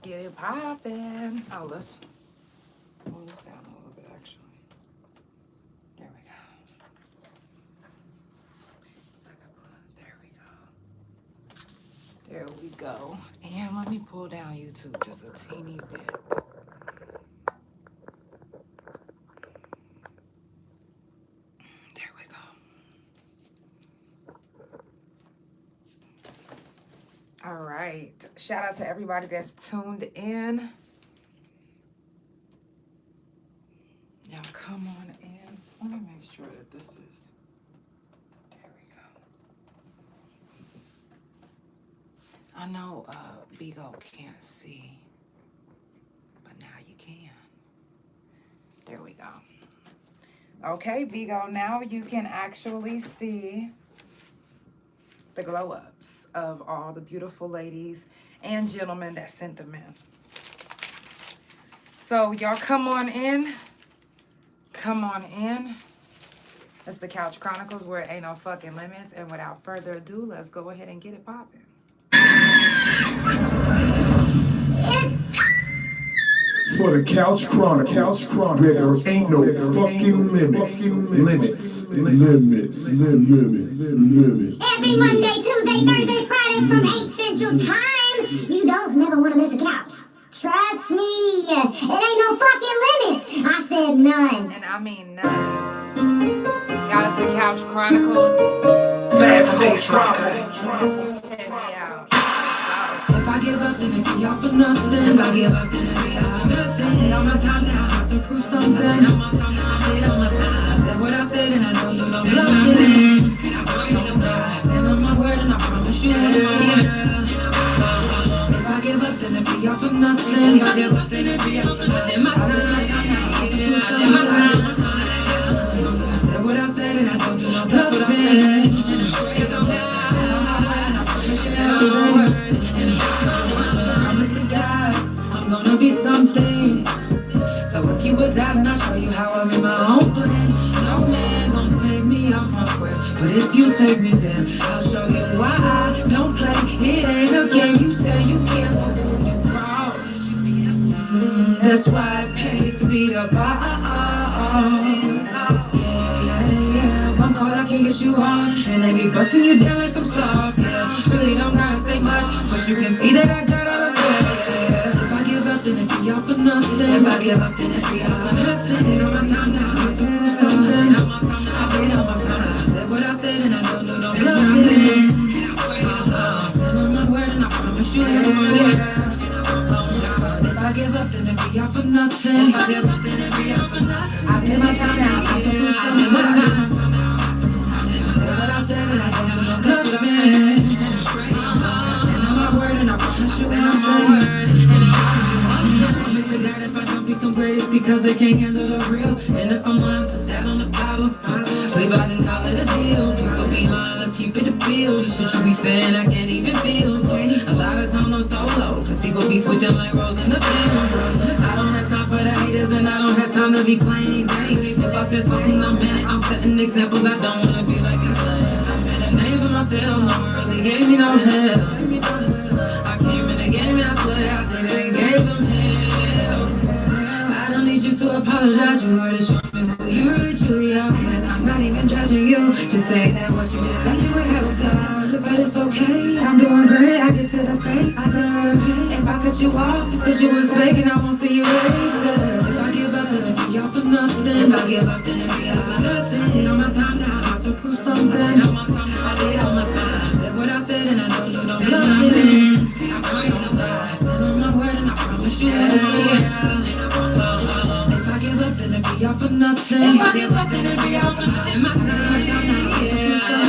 get it poppin'. Oh, let's move this down a little bit, actually. There we go. There we go. And let me pull down YouTube just a teeny bit. There we go. All right. Shout out to everybody that's tuned in. Now come on in. Let me make sure that this is. There we go. I know Bigo can't see, but now you can. There we go. Okay, Bigo, now you can actually see the glow-ups of all the beautiful ladies and gentlemen that sent them in. So y'all come on in. Come on in. It's the Couch Chronicles where it ain't no fucking limits. And without further ado, let's go ahead and get it popping. For the Couch Chronicles, where there ain't no fucking limits. Every Monday, Tuesday, Thursday, Friday from 8 Central Time. You don't never want to miss a couch. Trust me, it ain't no fucking limits. I said none. And I mean none. Y'all, it's the Couch Chronicles. Let's go travel. Yeah. If I give up, then it be all for nothing. If I give up, then it be all for nothing. I did all my time now, how to prove something. I did all my time. I said what I said, and I don't do no bluffing. And I swear no God. I stand on my word, and I promise you. If I give up, then it be all for nothing. If I give up, then it be all for nothing. I did my time now, how to prove something. I said what I said, and I don't do no bluffing. And I swear no God. I stand on my word, and I promise you. I'm gonna be something. So if you was out and I'll show you how I'm in my own plan. No man gon' take me off my square. But if you take me there, I'll show you why I don't play. It ain't a game. You say you care for who you cross. That's why it pays to be the boss. Yeah. One call I can get you on. And they be busting you down like some soft. Yeah, really don't gotta say much, but you can see that I got all the touch. Yeah. If I give up, then it be all for nothing. If I give up, then it be all for nothing. I did all my time now, how to prove something. I did all my time. I said what I said, and I don't do no bluffing. And I swear no God. I stand on my word, and I promise you. Yeah. If I give up, then it be all for nothing. If I give up, then it be all for nothing. I did my time now, how to prove something. I said what I said, and I don't do no bluffing. I stand on my word, and I promise you. Stand on my word. Mr. God, if I don't become great, it's because they can't handle the real. And if I'm lying, put that on the Bible. Play by and call it a deal. People be lying, let's keep it a bill. The shit you be saying, I can't even feel. So a lot of times I'm solo, cause people be switching like roles in the film. I don't have time for the haters, and I don't have time to be playing these games. If I said something, I'm in it. I'm setting examples, I don't wanna be like these lanes. I made a name for myself, no one really gave me no help. I came in the game and I swear I did it and gave them hell. I don't need you to apologize, you already showed me who you really truly are. And I'm not even judging you, just saying that what you just said you would have done. But it's okay, I'm doing great, I get to the pay. I never repeat. If I cut you off, it's cause you was fake and I won't see you later. If I give up, then it be all for nothing. If I give up, then it be all for nothing. I did all my time now, how to prove something. I did all my time. I said what I said and I don't do no bluffing. I swear no God. I stand on my word and I promise you. Yeah. If I give up, then it be all for nothing. If I give up, then it be all for nothing. My time now,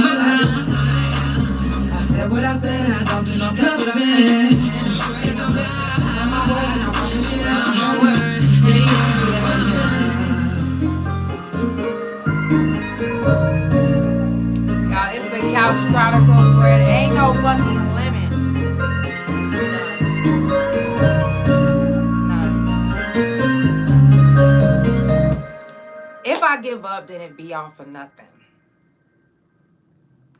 my time. I said what I said and I don't do no bluffing. That's what I said. And I swear no God. I stand on my word and I promise you. On my word. Y'all, it's the Couch Chronicles where it ain't no fucking limits. None. If I give up, then it be all for nothing.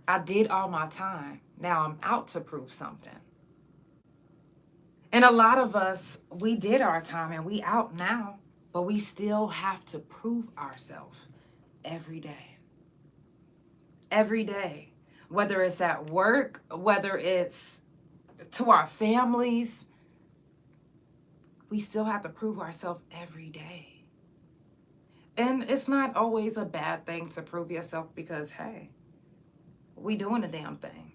I did all my time. Now I'm out to prove something. And a lot of us, we did our time and we out now, but we still have to prove ourselves every day. Every day. Whether it's at work, whether it's to our families, we still have to prove ourselves every day. And it's not always a bad thing to prove yourself because, hey, we doing a damn thing.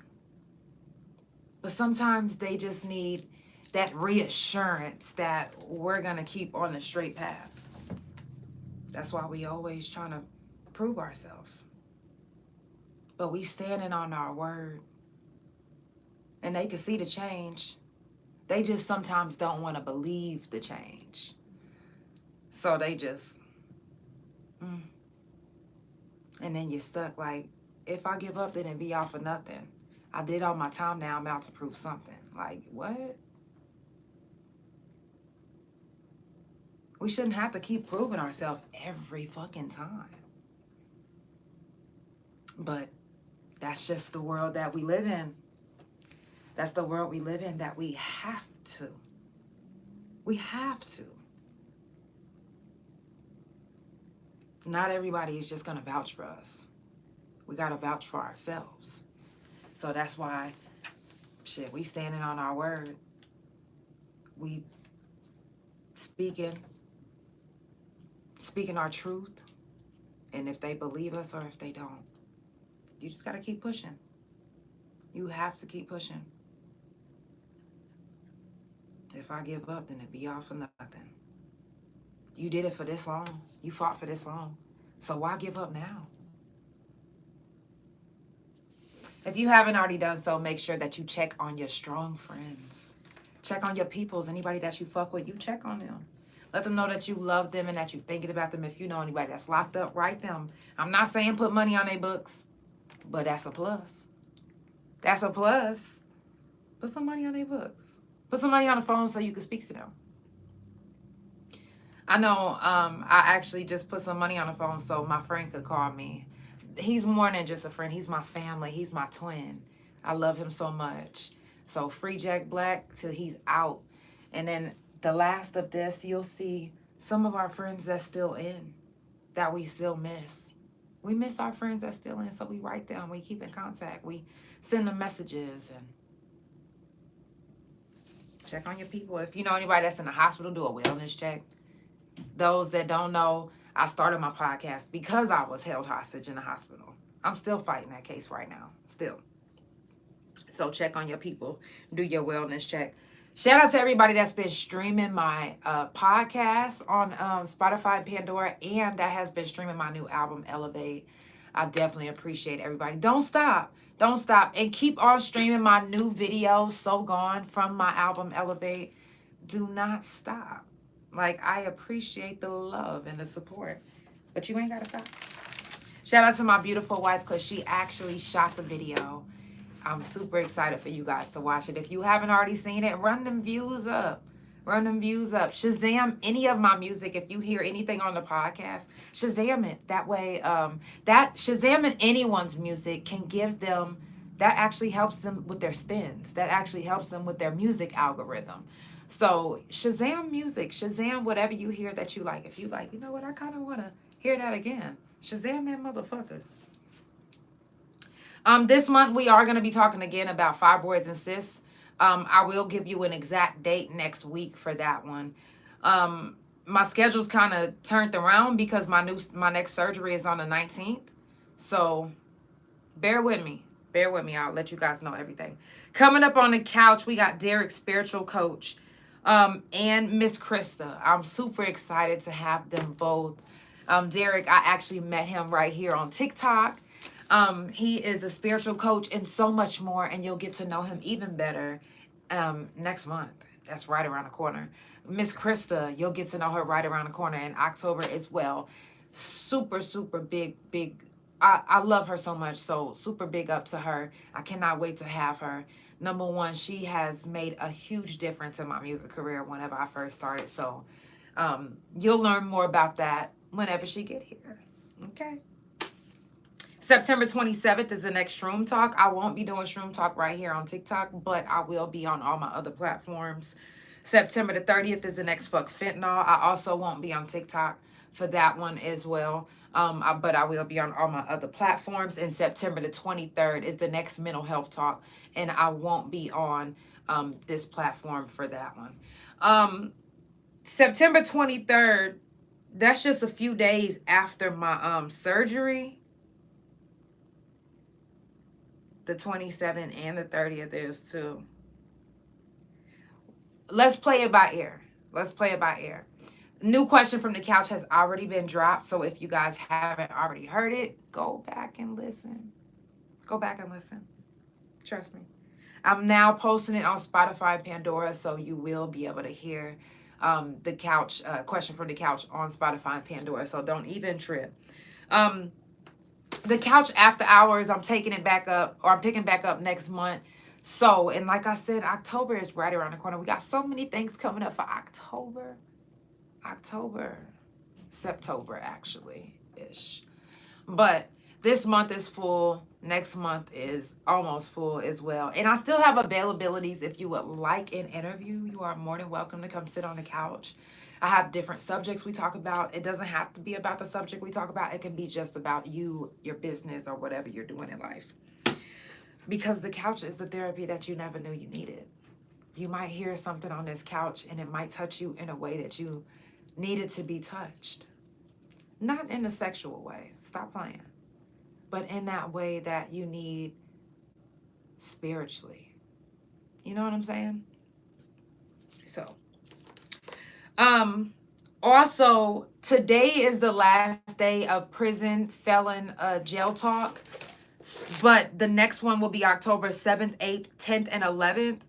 But sometimes they just need that reassurance that we're going to keep on the straight path. That's why we always trying to prove ourselves. But we standing on our word. And they can see the change. They just sometimes don't want to believe the change. So they just... And then you're stuck like, if I give up, then it'd be all for nothing. I did all my time, now I'm out to prove something. Like, what? We shouldn't have to keep proving ourselves every fucking time. But that's just the world that we live in. That's the world we live in, that we have to. We have to. Not everybody is just going to vouch for us. We got to vouch for ourselves. So that's why, shit, we standing on our word. We speaking our truth. And if they believe us or if they don't, you just got to keep pushing. You have to keep pushing. If I give up, then it'd be all for nothing. You did it for this long. You fought for this long. So why give up now? If you haven't already done so, make sure that you check on your strong friends. Check on your peoples. Anybody that you fuck with, you check on them. Let them know that you love them and that you're thinking about them. If you know anybody that's locked up, write them. I'm not saying put money on their books, but that's a plus. That's a plus. Put some money on their books. Put some money on the phone so you can speak to them. I know I actually just put some money on the phone so my friend could call me. He's more than just a friend. He's my family. He's my twin. I love him so much. So free Jack Black till he's out. And then the last of this, you'll see some of our friends that's still in, that we still miss. We miss our friends that's still in, so we write them. We keep in contact. We send them messages and check on your people. If you know anybody that's in the hospital, do a wellness check. Those that don't know, I started my podcast because I was held hostage in the hospital. I'm still fighting that case right now, still. So check on your people. Do your wellness check. Shout out to everybody that's been streaming my podcast on Spotify Pandora, and that has been streaming my new album, Elevate. I definitely appreciate everybody. Don't stop. Don't stop. And keep on streaming my new video, So Gone, from my album, Elevate. Do not stop. Like, I appreciate the love and the support, but you ain't got to stop. Shout out to my beautiful wife because she actually shot the video. I'm super excited for you guys to watch it. If you haven't already seen it, run them views up. Run them views up. Shazam any of my music. If you hear anything on the podcast, Shazam it. That way, that Shazamming anyone's music can give them, that actually helps them with their spins. That actually helps them with their music algorithm. So Shazam music, Shazam whatever you hear that you like. If you like, you know what, I kind of want to hear that again. Shazam that motherfucker. This month we are going to be talking again about fibroids and cysts. I will give you an exact date next week for that one. My schedule's kind of turned around because my next surgery is on the 19th. So bear with me. Bear with me. I'll let you guys know everything. Coming up on the couch, we got Derek, spiritual coach, and MzChrista. I'm super excited to have them both. Derek, I actually met him right here on TikTok. He is a spiritual coach and so much more, and you'll get to know him even better next month. That's right around the corner. MzChrista, you'll get to know her right around the corner in October as well. Super, super big. I love her so much, so super big up to her. I cannot wait to have her. Number one, she has made a huge difference in my music career whenever I first started. So you'll learn more about that whenever she get here. Okay. September 27th is the next Shroom Talk. I won't be doing Shroom Talk right here on TikTok, but I will be on all my other platforms. September the 30th is the next Fuck Fentanyl. I also won't be on TikTok for that one as well. But I will be on all my other platforms. And September the 23rd is the next Mental Health Talk. And I won't be on this platform for that one. September 23rd, that's just a few days after my surgery. The 27th and the 30th is too. Let's play it by ear. Let's play it by ear. New question from the couch has already been dropped. So if you guys haven't already heard it, go back and listen. Go back and listen. Trust me. I'm now posting it on Spotify Pandora, so you will be able to hear the couch question from the couch on Spotify Pandora. So don't even trip. The couch after hours, I'm taking it back up, or I'm picking back up next month. So, and like I said, October is right around the corner. We got so many things coming up for September actually ish. But this month is full. Next month is almost full as well. And I still have availabilities. If you would like an interview, you are more than welcome to come sit on the couch. I have different subjects we talk about. It doesn't have to be about the subject we talk about. It can be just about you, your business, or whatever you're doing in life. Because the couch is the therapy that you never knew you needed. You might hear something on this couch and it might touch you in a way that you needed to be touched. Not in a sexual way. Stop playing. But in that way that you need spiritually. You know what I'm saying? So. Also, today is the last day of prison felon jail talk. But the next one will be October 7th, 8th, 10th, and 11th.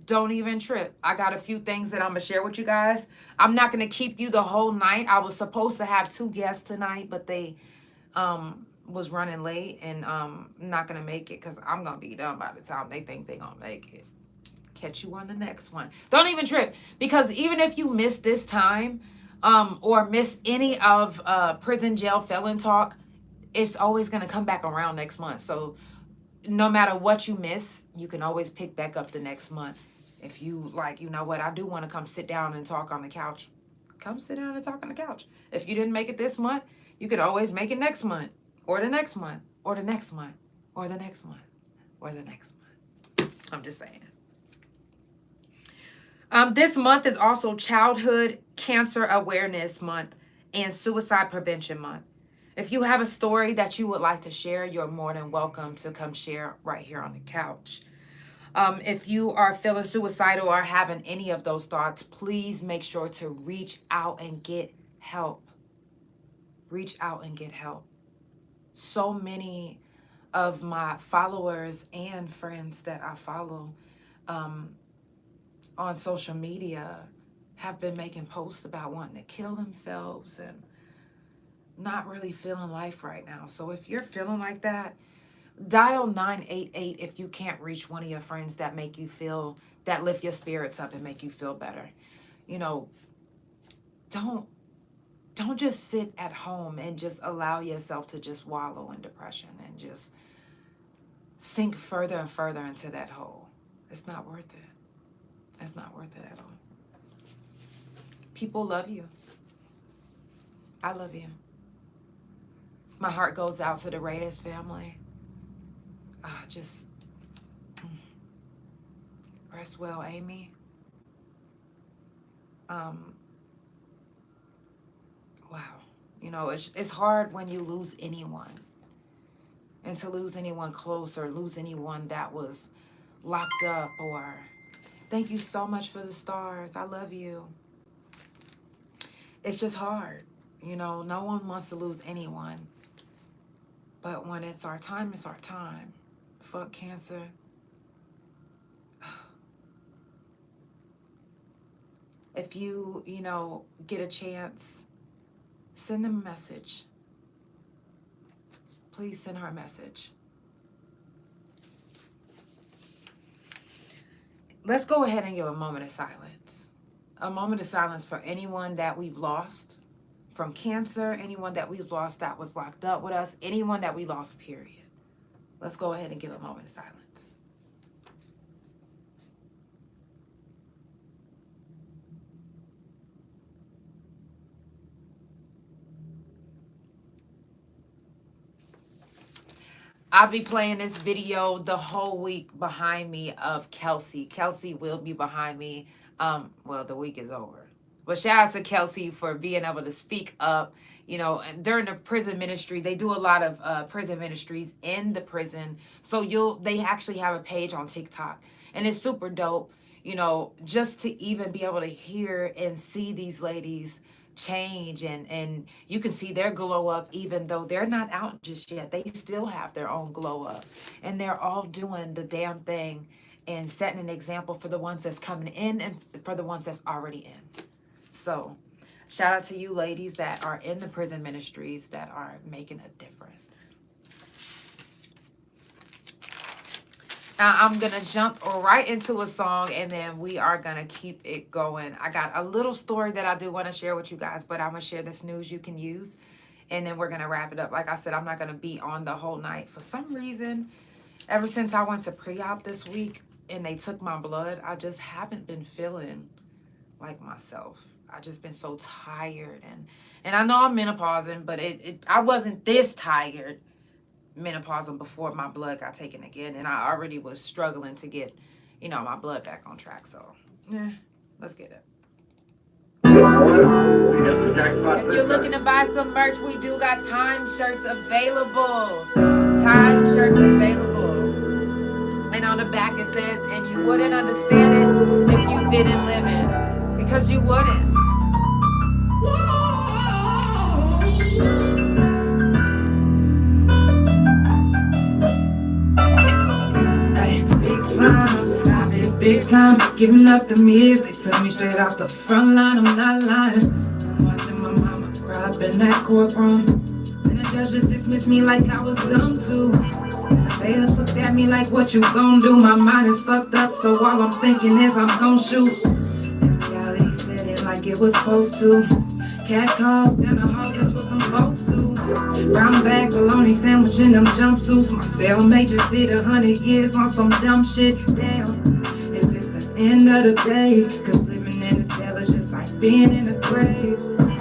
Don't even trip. I got a few things that I'm going to share with you guys. I'm not going to keep you the whole night. I was supposed to have 2 guests tonight, but they was running late, and not going to make it because I'm going to be done by the time they think they're going to make it. Catch you on the next one. Don't even trip, because even if you miss this time or miss any of prison jail felon talk, it's always going to come back around next month. So no matter what you miss, you can always pick back up the next month. If you like, you know what, I do want to come sit down and talk on the couch. Come sit down and talk on the couch. If you didn't make it this month, you could always make it next month, or the next month, or the next month, or the next month, or the next month. I'm just saying. This month is also Childhood Cancer Awareness Month and Suicide Prevention Month. If you have a story that you would like to share, you're more than welcome to come share right here on the couch. If you are feeling suicidal or having any of those thoughts, please make sure to reach out and get help. Reach out and get help. So many of my followers and friends that I follow on social media have been making posts about wanting to kill themselves and not really feeling life right now. So if you're feeling like that, dial 988 if you can't reach one of your friends that make you feel, that lift your spirits up and make you feel better. You know, don't just sit at home and just allow yourself to just wallow in depression and just sink further and further into that hole. It's not worth it. It's not worth it at all. People love you. I love you. My heart goes out to the Reyes family. Just rest well, Amy. Wow. You know, it's hard when you lose anyone. And to lose anyone close or lose anyone that was locked up or... Thank you so much for the stars. I love you. It's just hard. You know, no one wants to lose anyone. But when it's our time, it's our time. Fuck cancer. If you know, get a chance, send them a message. Please send her a message. Let's go ahead and give a moment of silence. A moment of silence for anyone that we've lost from cancer, anyone that we've lost that was locked up with us, anyone that we lost, period. Let's go ahead and give a moment of silence. I'll be playing this video the whole week behind me of Kelsey. Kelsey will be behind me. Well, the week is over. But shout out to Kelsey for being able to speak up. You know, and during the prison ministry, they do a lot of prison ministries in the prison. So they actually have a page on TikTok, and it's super dope. You know, just to even be able to hear and see these ladies change, and you can see their glow up, even though they're not out just yet. They still have their own glow up, and they're all doing the damn thing and setting an example for the ones that's coming in and for the ones that's already in. So shout out to you ladies that are in the prison ministries that are making a difference. Now I'm going to jump right into a song, and then we are going to keep it going. I got a little story that I do want to share with you guys, but I'm going to share this news you can use, and then we're going to wrap it up. Like I said, I'm not going to be on the whole night. For some reason, ever since I went to pre-op this week and they took my blood, I just haven't been feeling like myself. I just been so tired, and I know I'm menopausing, but I wasn't this tired menopausing before my blood got taken again, and I already was struggling to get, you know, my blood back on track. So let's get it. If you're looking to buy some merch, we do got time shirts available. Time shirts available. And on the back it says, and you wouldn't understand it if you didn't live it. Because you wouldn't. Big time, giving up the years. They took me straight off the front line, I'm not lying. I'm watching my mama cry up in that courtroom, and the judge just dismissed me like I was dumb too. And the bailiff looked at me like, what you gon' do? My mind is fucked up, so all I'm thinking is I'm gon' shoot. And reality set in like it was supposed to. Cat calls down the hall, that's what them folks do. Brown bag, bologna sandwich in them jumpsuits. My cellmate just did 100 years on some dumb shit. Damn. End of the days, cause living in the cell is just like being in the grave.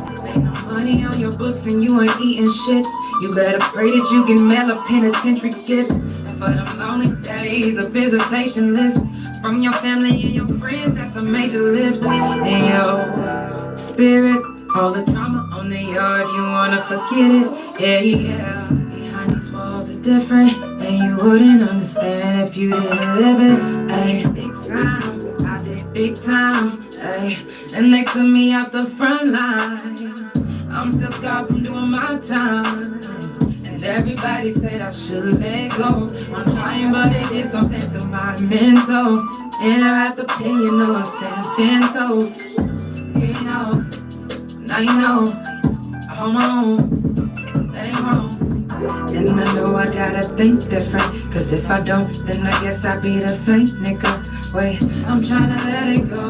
If ain't no money on your books, then you ain't eating shit. You better pray that you can mail a penitentiary gift. And for them lonely days, a visitation list from your family and your friends, that's a major lift. And your spirit, all the drama on the yard, you wanna forget it. Yeah. Behind these walls is different, and you wouldn't understand if you didn't live it. Ay, big time. Big time, ayy, and they took me out the front line. I'm still scarred from doing my time, and everybody said I should let go. I'm trying, but it did something to my mental, and I have to pay, you know, I stand 10 toes. You know, now you know, I hold my own, that ain't wrong. And I know I gotta think different, cause if I don't, then I guess I be the same nigga. Wait, I'm tryna let it go.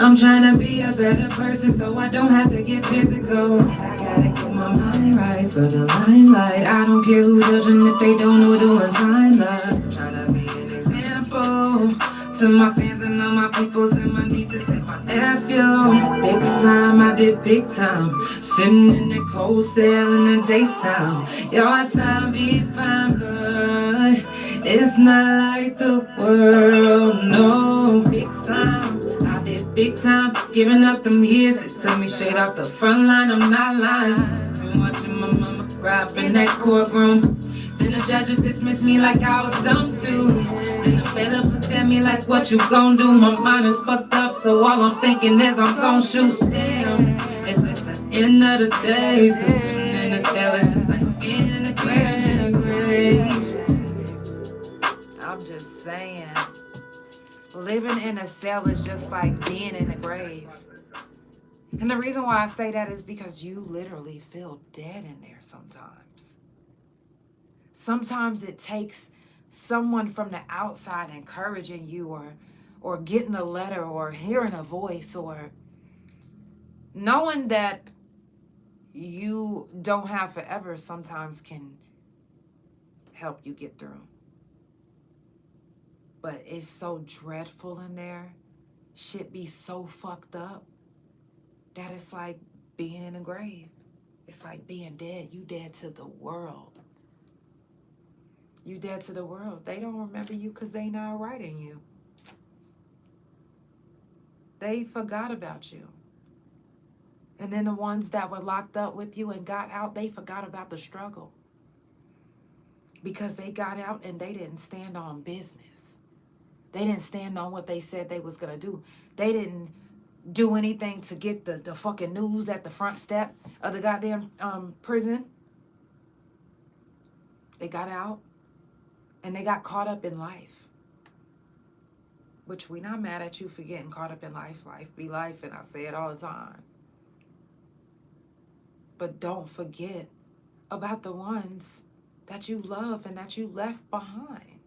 I'm tryna be a better person so I don't have to get physical. I gotta get my mind right for the limelight. I don't care who judging if they don't know doing time love. Tryna be an example to my fans and all my peoples and my nieces and my nephew. Big time, I did big time. Sitting in the cold cell in the daytime. Your time be fine, but it's not like the world, no. Big time, I did big time. Giving up them years, they took me straight off the front line, I'm not lying. Been watching my mama cry up in that courtroom. Then the judges dismissed me like I was dumb too. Then the bailiff looked at me like, what you gon' do? My mind is fucked up, so all I'm thinking is I'm gon' shoot. Damn, it's just the end of the days. Cause living in the cell is just like being in the grave. I'm just saying, living in a cell is just like being in a grave. And the reason why I say that is because you literally feel dead in there sometimes. Sometimes it takes someone from the outside encouraging you, or getting a letter, or hearing a voice, or knowing that you don't have forever sometimes can help you get through. But it's so dreadful in there. Shit be so fucked up that it's like being in a grave. It's like being dead. You dead to the world. You dead to the world. They don't remember you because they not writing you. They forgot about you. And then the ones that were locked up with you and got out, they forgot about the struggle. Because they got out and they didn't stand on business. They didn't stand on what they said they was going to do. They didn't do anything to get the fucking news at the front step of the goddamn prison. They got out and they got caught up in life. Which we not mad at you for getting caught up in life. Life be life, and I say it all the time. But don't forget about the ones that you love and that you left behind.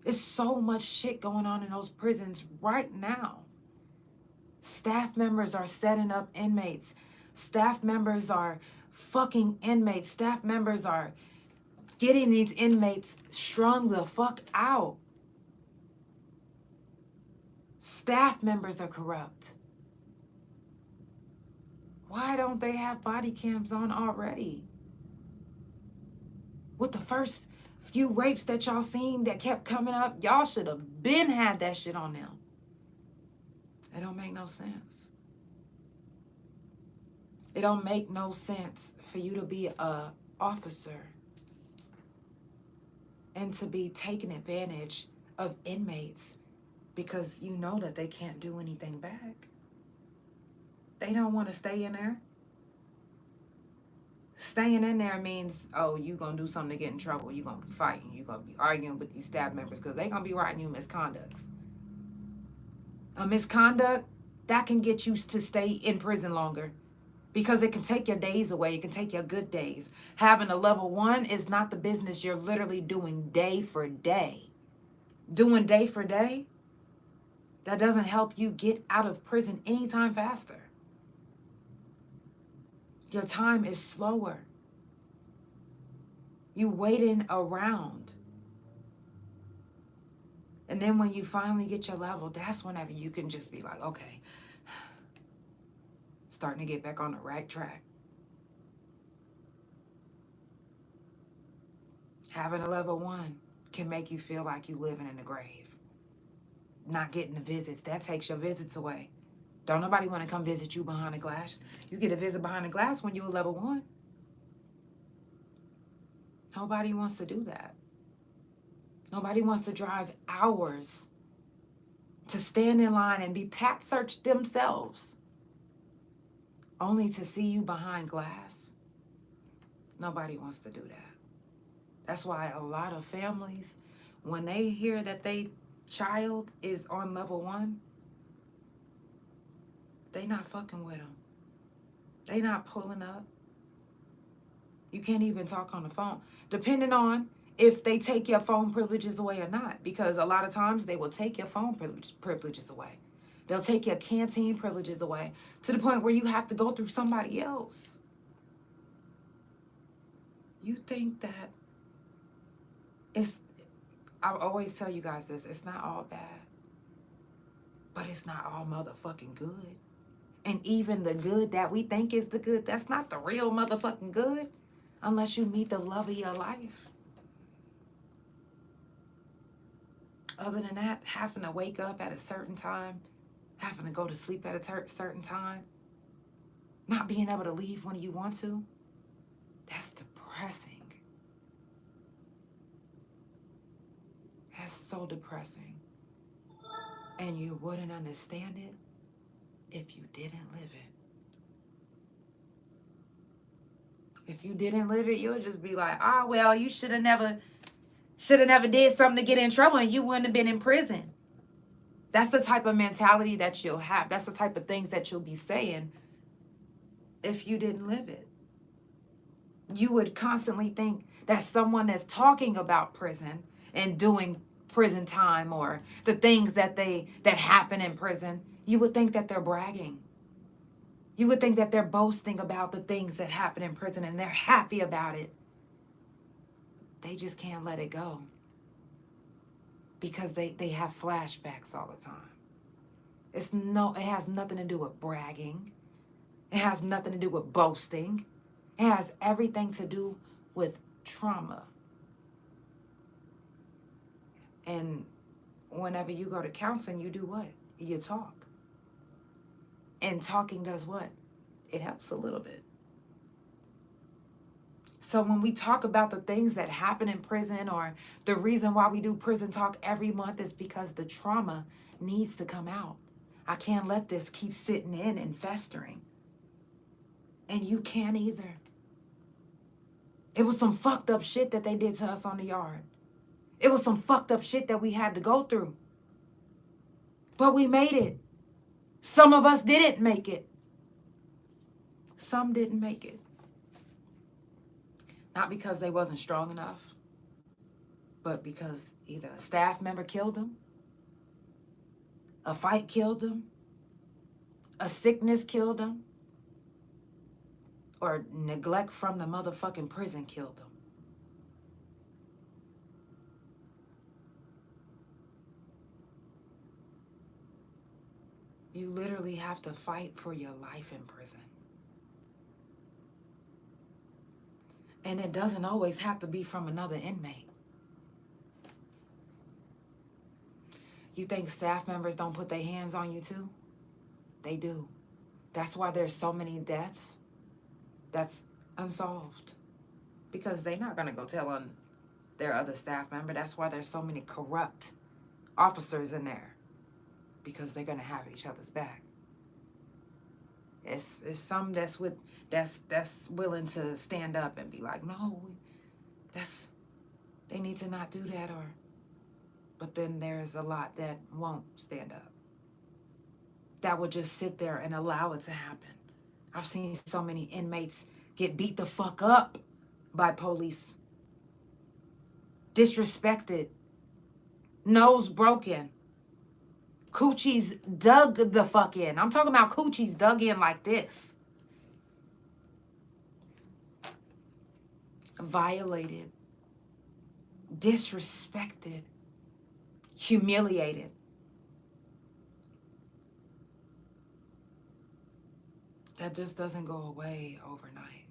There's so much shit going on in those prisons right now. Staff members are setting up inmates. Staff members are fucking inmates. Staff members are getting these inmates strung the fuck out. Staff members are corrupt. Why don't they have body cams on already? With the first few rapes that y'all seen that kept coming up, y'all should have been had that shit on them. It don't make no sense. It don't make no sense for you to be a officer and to be taking advantage of inmates because you know that they can't do anything back. They don't want to stay in there. Staying in there means, oh, you going to do something to get in trouble. You're going to be fighting. You're going to be arguing with these staff members because they're going to be writing you misconducts. A misconduct, that can get you to stay in prison longer because it can take your days away. It can take your good days. Having a level 1 is not the business you're literally doing day for day. Doing day for day, that doesn't help you get out of prison anytime faster. Your time is slower. You waiting around. And then when you finally get your level, that's whenever you can just be like, okay, starting to get back on the right track. Having a level 1 can make you feel like you living in the grave. Not getting the visits, that takes your visits away. Don't nobody want to come visit you behind the glass. You get a visit behind the glass when you're a level 1. Nobody wants to do that. Nobody wants to drive hours to stand in line and be pat searched themselves only to see you behind glass. Nobody wants to do that. That's why a lot of families, when they hear that their child is on level 1, they not fucking with them. They not pulling up. You can't even talk on the phone, depending on if they take your phone privileges away or not, because a lot of times they will take your phone privileges away. They'll take your canteen privileges away to the point where you have to go through somebody else. You think that I always tell you guys this, it's not all bad, but it's not all motherfucking good. And even the good that we think is the good, that's not the real motherfucking good unless you meet the love of your life. Other than that, having to wake up at a certain time, having to go to sleep at a certain time, not being able to leave when you want to, that's depressing. That's so depressing. And you wouldn't understand it if you didn't live it. If you didn't live it, you'll just be like, oh, well, you should have never did something to get in trouble and you wouldn't have been in prison. That's the type of mentality that you'll have. That's the type of things that you'll be saying if you didn't live it. You would constantly think that someone that's talking about prison and doing prison time or the things that happen in prison, you would think that they're bragging. You would think that they're boasting about the things that happen in prison and they're happy about it. They just can't let it go because they have flashbacks all the time. It has nothing to do with bragging. It has nothing to do with boasting. It has everything to do with trauma. And whenever you go to counseling, you do what? You talk. And talking does what? It helps a little bit. So when we talk about the things that happen in prison, or the reason why we do prison talk every month, is because the trauma needs to come out. I can't let this keep sitting in and festering. And you can't either. It was some fucked up shit that they did to us on the yard. It was some fucked up shit that we had to go through. But we made it. Some of us didn't make it. Some didn't make it. Not because they wasn't strong enough, but because either a staff member killed them, a fight killed them, a sickness killed them, or neglect from the motherfucking prison killed them. You literally have to fight for your life in prison. And it doesn't always have to be from another inmate. You think staff members don't put their hands on you too? They do. That's why there's so many deaths that's unsolved. Because they're not going to go tell on their other staff member. That's why there's so many corrupt officers in there. Because they're going to have each other's back. It's some that's willing to stand up and be like, no, they need to not do that, but then there's a lot that won't stand up. That would just sit there and allow it to happen. I've seen so many inmates get beat the fuck up by police. Disrespected. Nose broken. Coochies dug the fuck in. I'm talking about coochies dug in like this. Violated. Disrespected. Humiliated. That just doesn't go away overnight.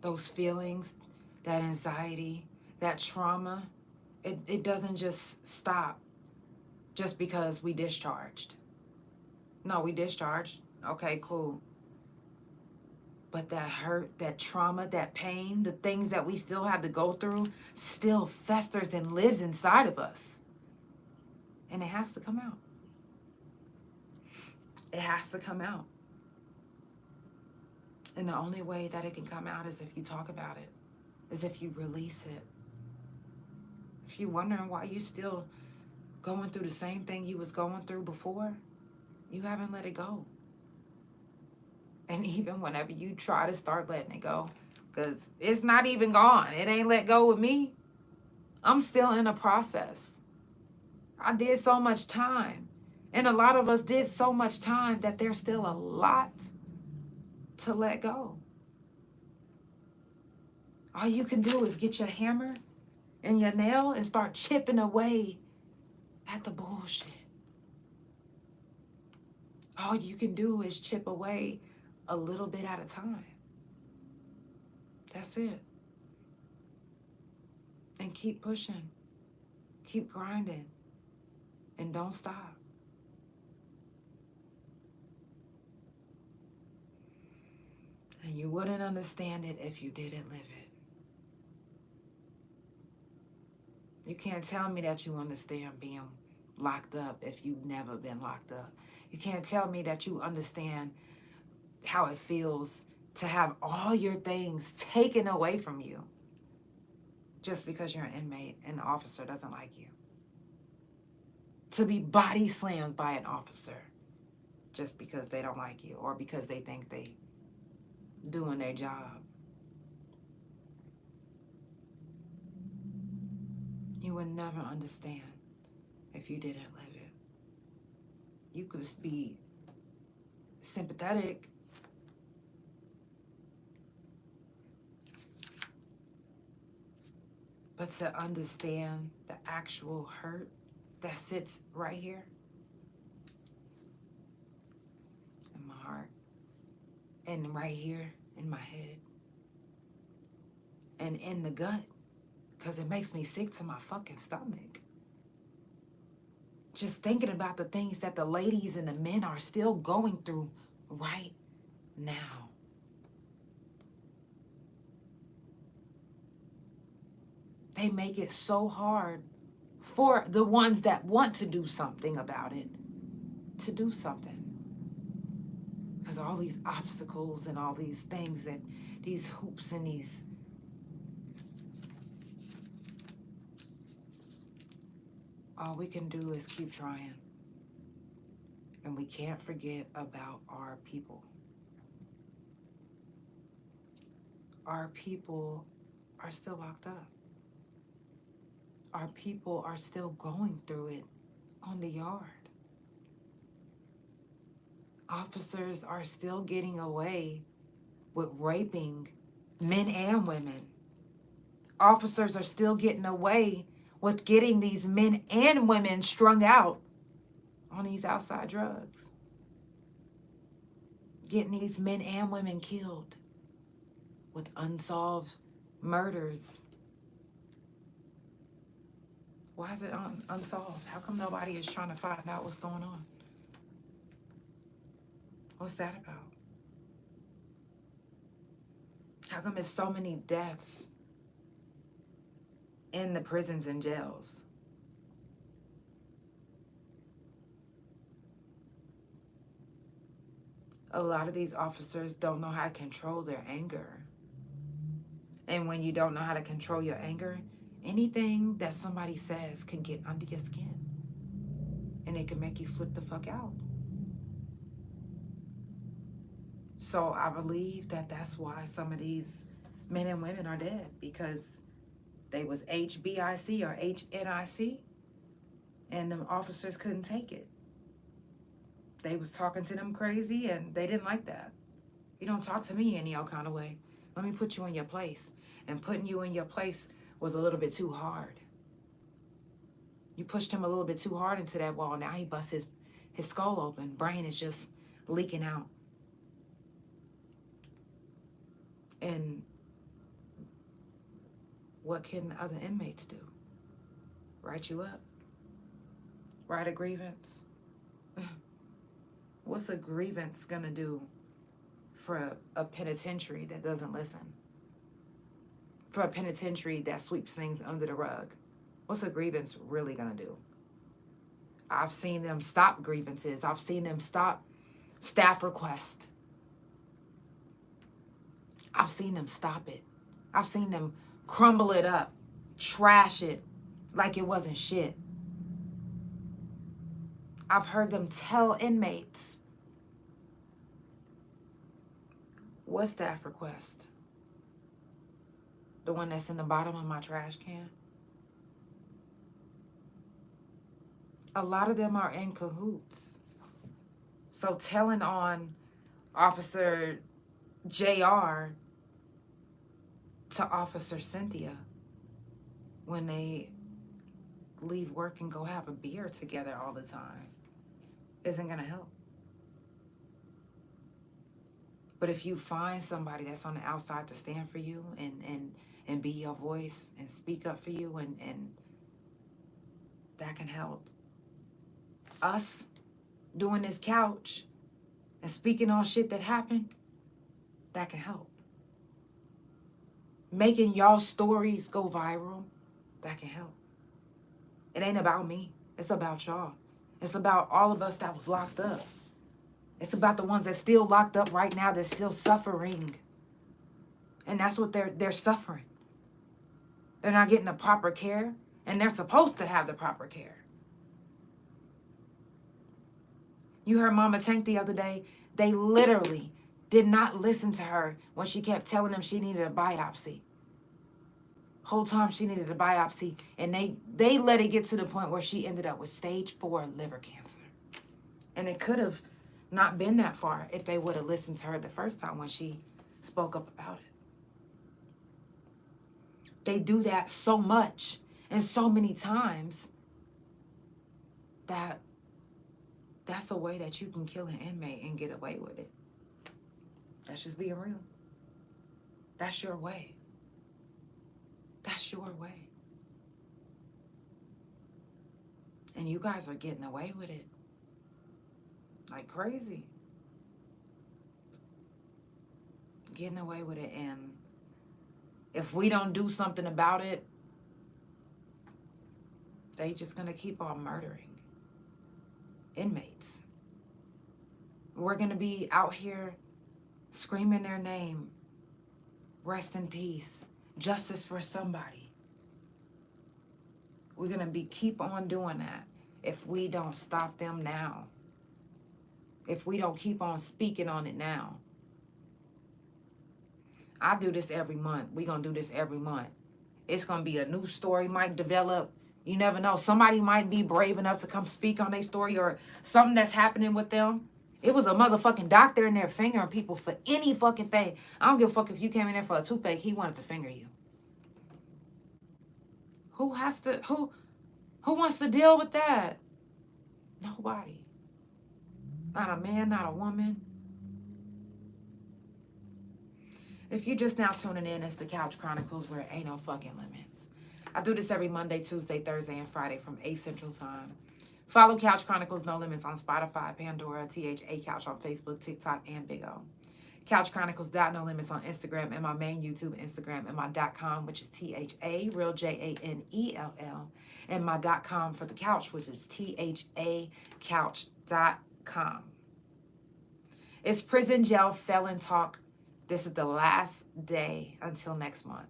Those feelings, that anxiety, that trauma, it doesn't just stop just because we discharged. No, we discharged. Okay, cool. But that hurt, that trauma, that pain, the things that we still have to go through still festers and lives inside of us. And it has to come out. It has to come out. And the only way that it can come out is if you talk about it, is if you release it. If you're wondering why you still going through the same thing you was going through before, you haven't let it go. And even whenever you try to start letting it go, because it's not even gone. It ain't let go with me. I'm still in a process. I did so much time. And a lot of us did so much time that there's still a lot to let go. All you can do is get your hammer and your nail and start chipping away at the bullshit. All you can do is chip away a little bit at a time. That's it. And keep pushing. Keep grinding. And don't stop. And you wouldn't understand it if you didn't live it. You can't tell me that you understand being locked up if you've never been locked up. You can't tell me that you understand how it feels to have all your things taken away from you just because you're an inmate and the officer doesn't like you. To be body slammed by an officer just because they don't like you or because they think they doing their job. You would never understand if you didn't live it. You could be sympathetic, but to understand the actual hurt that sits right here in my heart and right here in my head and in the gut because it makes me sick to my fucking stomach. Just thinking about the things that the ladies and the men are still going through right now. They make it so hard for the ones that want to do something about it to do something. Because all these obstacles and all these things that these hoops and these all we can do is keep trying. And we can't forget about our people. Our people are still locked up. Our people are still going through it on the yard. Officers are still getting away with raping men and women. Officers are still getting away with getting these men and women strung out on these outside drugs. Getting these men and women killed with unsolved murders. Why is it unsolved? How come nobody is trying to find out what's going on? What's that about? How come there's so many deaths in the prisons and jails? A lot of these officers don't know how to control their anger. And when you don't know how to control your anger, anything that somebody says can get under your skin. And it can make you flip the fuck out. So I believe that that's why some of these men and women are dead, because they was HBIC or HNIC, and them officers couldn't take it. They was talking to them crazy, and they didn't like that. You don't talk to me any old kind of way. Let me put you in your place. And putting you in your place was a little bit too hard. You pushed him a little bit too hard into that wall. Now he busts his skull open. Brain is just leaking out. And what can other inmates do? Write you up? Write a grievance? What's a grievance gonna do for a penitentiary that doesn't listen? For a penitentiary that sweeps things under the rug? What's a grievance really gonna do? I've seen them stop grievances. I've seen them stop staff requests. I've seen them stop it. I've seen them crumble it up, trash it like it wasn't shit. I've heard them tell inmates, what staff request? The one that's in the bottom of my trash can? A lot of them are in cahoots. So telling on Officer JR to Officer Cynthia when they leave work and go have a beer together all the time isn't gonna help. But if you find somebody that's on the outside to stand for you and be your voice and speak up for you, and that can help. Us doing this couch and speaking on shit that happened, that can help. Making y'all stories go viral, that can help. It ain't about me. It's about y'all. It's about all of us that was locked up. It's about the ones that's still locked up right now, that's still suffering. And that's what they're suffering. They're not getting the proper care, and they're supposed to have the proper care. You heard Mama Tank the other day. They literally did not listen to her when she kept telling them she needed a biopsy. Whole time she needed a biopsy, and they let it get to the point where she ended up with stage 4 liver cancer. And it could have not been that far if they would have listened to her the first time when she spoke up about it. They do that so much and so many times that that's a way that you can kill an inmate and get away with it. That's just being real. That's your way. That's your way. And you guys are getting away with it. Like crazy. Getting away with it. And if we don't do something about it, they just gonna keep on murdering inmates. We're gonna be out here screaming their name. Rest in peace. Justice for somebody. We're gonna keep on doing that if we don't stop them now. If we don't keep on speaking on it now. I do this every month. We're gonna do this every month. It's gonna be a new story might develop. You never know. Somebody might be brave enough to come speak on their story or something that's happening with them. It was a motherfucking doctor in there fingering people for any fucking thing. I don't give a fuck if you came in there for a toothache. He wanted to finger you. Who wants to deal with that? Nobody. Not a man, not a woman. If you're just now tuning in, it's the Couch Chronicles where it ain't no fucking limits. I do this every Monday, Tuesday, Thursday, and Friday from 8 Central Time. Follow Couch Chronicles No Limits on Spotify, Pandora, THA Couch on Facebook, TikTok, and Big O. Couch Chronicles No Limits on Instagram and my main YouTube Instagram and my .com, which is THA, real JANELL, and my .com for the couch, which is THACouch.com. It's Prison Jail Felon Talk. This is the last day until next month.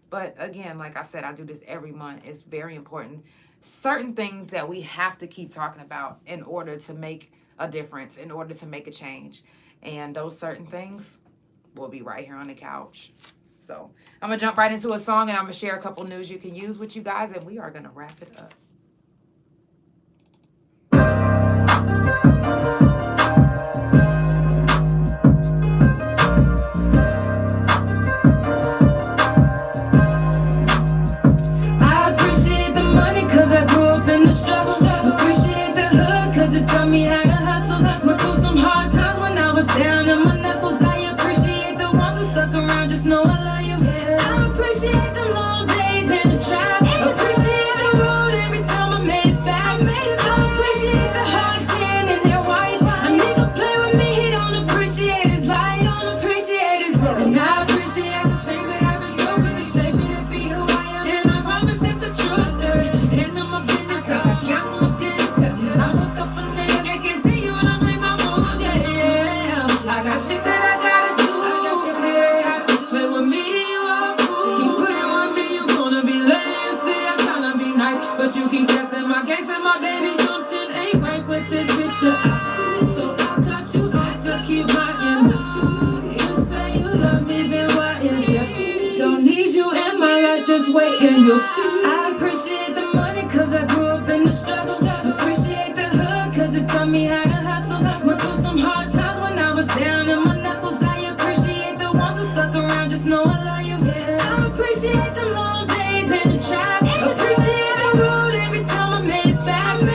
But again, like I said, I do this every month. It's very important. Certain things that we have to keep talking about in order to make a difference, in order to make a change. And those certain things will be right here on the couch. So I'm going to jump right into a song and I'm going to share a couple news you can use with you guys. And we are going to wrap it up. I grew up in the struggle. Appreciate the hood, cause it taught me how to hustle. Went through some hard times when I was down on my knuckles. I appreciate the ones who stuck around, just know I love you. I appreciate the long days in the trap. Appreciate the road every time I made it back. I appreciate the hard tan and their white. A nigga play with me, he don't appreciate his life. Don't appreciate his road. And I appreciate the things that I've been through, cause it shaped me to be who I am. And I promise it's the truth. Shit that I gotta do. Play with me, you are a fool. Keep playing with me, you gonna be lame. Say I'm tryna be nice, but you keep guessing my case and my baby. Something ain't right with this picture I see. So I cut you off to keep my energy. You say you love me, then what is that? Don't need you in my life, just wait and you'll see. I appreciate the money, cause I grew up in the struggle. Appreciate the hood, cause it taught me how to hustle. Went through some hard times when I was down on my knuckles. I appreciate the ones who stuck around, just know I love you. I appreciate the long days in the trap. Appreciate the road every time I made it back. I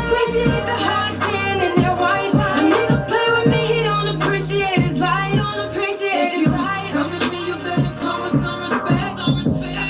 appreciate the hard tan and their white. A nigga play with me, he don't appreciate his life. Don't appreciate his life. Come with me, you better come with some respect.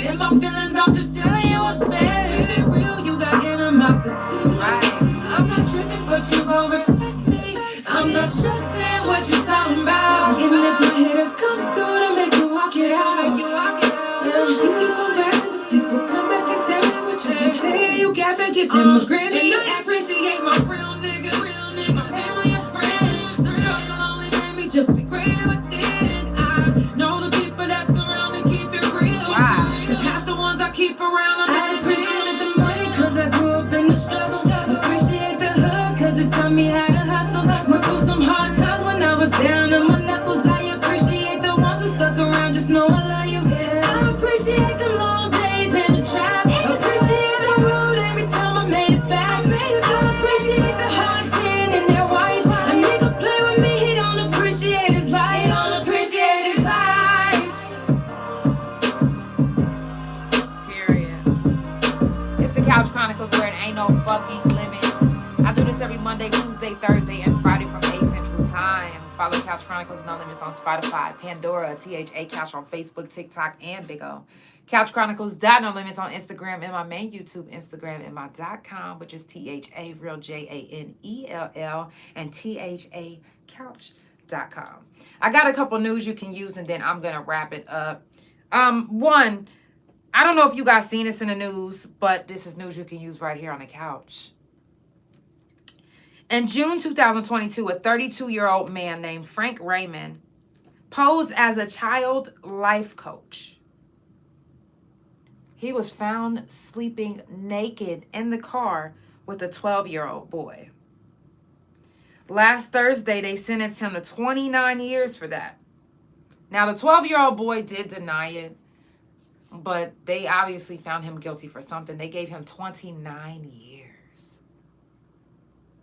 In my feelings, I'm just telling you what's bad. If it's real, you got animosity. I'm not tripping, but you gon' respect me. I'm not stressing what you talking about. And if my haters come through to make you walk it out, yeah, you keep on rapping, people come back and tell me what you can say. You got back, give him a grin, and you appreciate my real niggas. My family and friends. The struggle only made me just be greater within. I know the people that surround me keep it real. Cause half the ones I keep around, I appreciate the money, cause I grew up in the struggle. Appreciate the hood, cause it taught me how to hustle. Went through some hard times when I was down on my knuckles. I appreciate the ones who stuck around, just know I love you. I appreciate the long days in the trap. Appreciate the road every time I made it back. I appreciate the hard tan and their white. A nigga play with me, he don't appreciate his life. Don't appreciate his life. Period. It's the Couch Chronicles where it ain't no fucking limits. I do this every Monday, Tuesday, Thursday, and Friday from 8 Central Time. Follow Couch Chronicles No Limits on Spotify, Pandora, THA Couch on Facebook, TikTok, and Big O. Couch Chronicles No Limits on Instagram and my main YouTube Instagram and my .com, which is THA real JANELL and THA couch.com. I got a couple news you can use and then I'm gonna wrap it up. One, I don't know if you guys seen this in the news, but this is news you can use right here on the couch. In June 2022, a 32-year-old man named Frank Raymond posed as a child life coach. He was found sleeping naked in the car with a 12-year-old boy. Last Thursday, they sentenced him to 29 years for that. Now, the 12-year-old boy did deny it, but they obviously found him guilty for something. They gave him 29 years.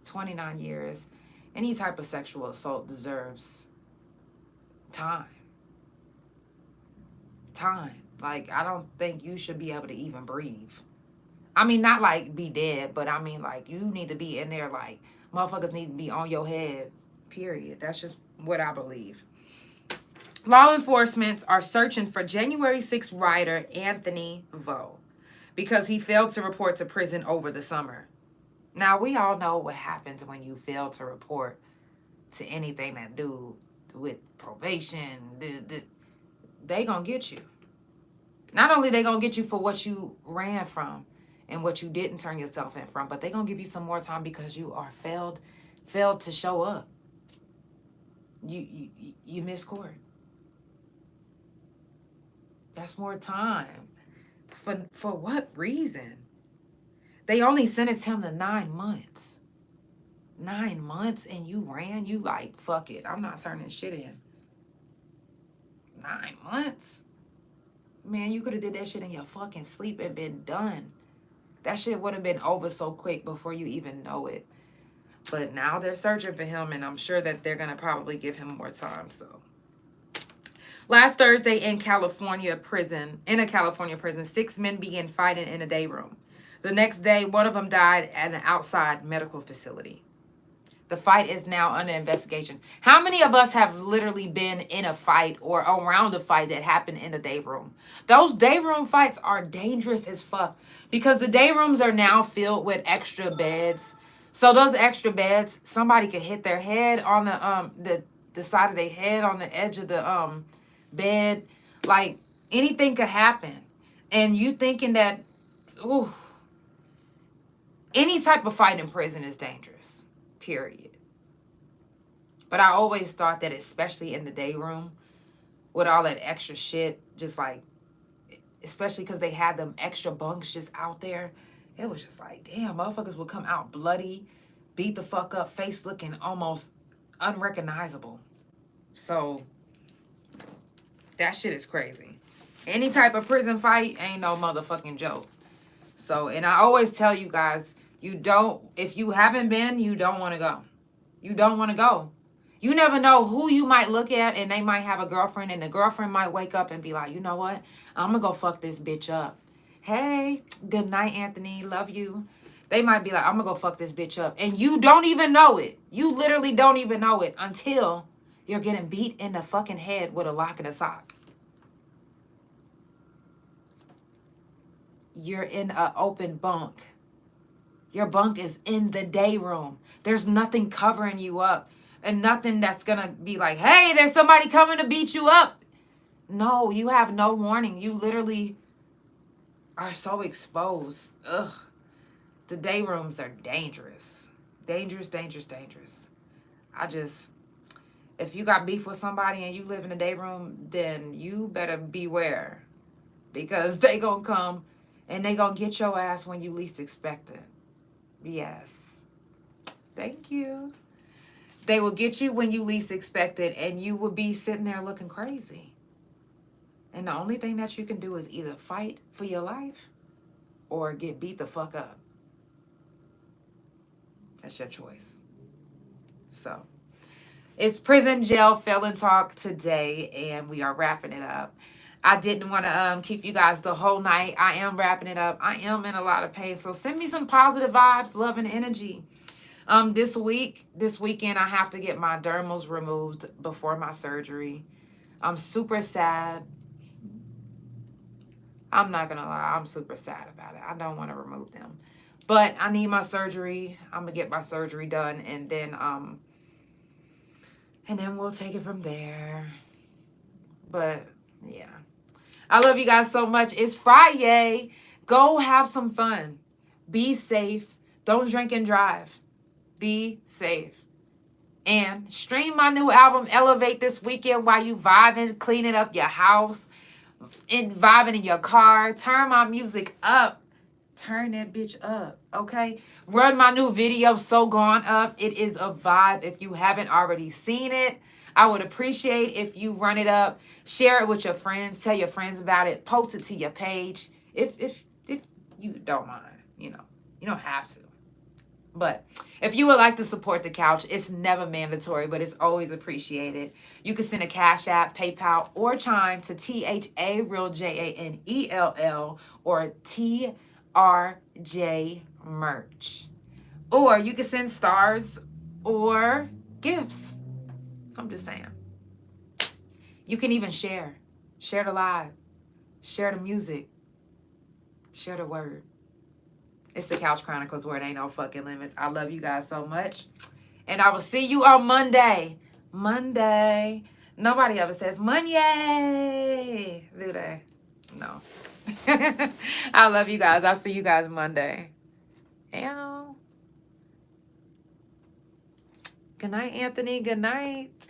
29 years. Any type of sexual assault deserves time. Time. Like, I don't think you should be able to even breathe. I mean, not like be dead, but I mean, like, you need to be in there, like, motherfuckers need to be on your head, period. That's just what I believe. Law enforcement are searching for January 6th rider Anthony Vo because he failed to report to prison over the summer. Now, we all know what happens when you fail to report to anything that do with probation. They gonna get you. Not only they gonna get you for what you ran from and what you didn't turn yourself in from, but they gonna give you some more time because you are failed to show up. You missed court. That's more time. For what reason? They only sentenced him to 9 months. 9 months and you ran? You like, fuck it. I'm not turning shit in. 9 months? Man, you could have did that shit in your fucking sleep and been done. That shit would have been over so quick before you even know it. But now they're searching for him, and I'm sure that they're going to probably give him more time, so. Last Thursday in a California prison, 6 men began fighting in a day room. The next day, one of them died at an outside medical facility. The fight is now under investigation. How many of us have literally been in a fight or around a fight that happened in the day room? Those day room fights are dangerous as fuck because the day rooms are now filled with extra beds. So those extra beds, somebody could hit their head on the side of their head on the edge of the bed. Like, anything could happen. And you thinking that, ooh, any type of fight in prison is dangerous. Period. But I always thought that, especially in the day room, with all that extra shit, just like, especially because they had them extra bunks just out there, it was just like, damn, motherfuckers would come out bloody, beat the fuck up, face looking almost unrecognizable. So, that shit is crazy. Any type of prison fight ain't no motherfucking joke. So, and I always tell you guys, if you haven't been, you don't want to go. You don't want to go. You never know who you might look at and they might have a girlfriend and the girlfriend might wake up and be like, you know what? I'm going to go fuck this bitch up. Hey, good night, Anthony. Love you. They might be like, I'm going to go fuck this bitch up. And you don't even know it. You literally don't even know it until you're getting beat in the fucking head with a lock and a sock. You're in an open bunk. Your bunk is in the day room. There's nothing covering you up. And nothing that's going to be like, hey, there's somebody coming to beat you up. No, you have no warning. You literally are so exposed. Ugh. The day rooms are dangerous. Dangerous, dangerous, dangerous. If you got beef with somebody and you live in a day room, then you better beware. Because they going to come and they going to get your ass when you least expect it. Yes. Thank you. They will get you when you least expect it, and you will be sitting there looking crazy. And the only thing that you can do is either fight for your life or get beat the fuck up. That's your choice. So, it's prison jail felon talk today, and we are wrapping it up. I didn't want to keep you guys the whole night. I am wrapping it up. I am in a lot of pain. So send me some positive vibes, love, and energy. This weekend, I have to get my dermals removed before my surgery. I'm super sad. I'm not gonna lie, I'm super sad about it. I don't want to remove them. But I need my surgery. I'm gonna get my surgery done, and then we'll take it from there. But yeah. I love you guys so much. It's Friday. Go have some fun. Be safe. Don't drink and drive. Be safe. And stream my new album, Elevate, this weekend while you vibing, cleaning up your house, and vibing in your car. Turn my music up. Turn that bitch up, okay? Run my new video, So Gone Up. It is a vibe. If you haven't already seen it, I would appreciate if you run it up. Share it with your friends. Tell your friends about it. Post it to your page. If you don't mind, you don't have to. But if you would like to support the couch, it's never mandatory, but it's always appreciated. You can send a Cash App, PayPal, or Chime to THA_JANELL or TRJ Merch. Or you can send stars or gifts. I'm just saying. You can even share. Share the live. Share the music. Share the word. It's the Couch Chronicles where it ain't no fucking limits. I love you guys so much. And I will see you on Monday. Monday. Nobody ever says Monday. Do they? No. I love you guys. I'll see you guys Monday. Ew. Good night, Anthony. Good night.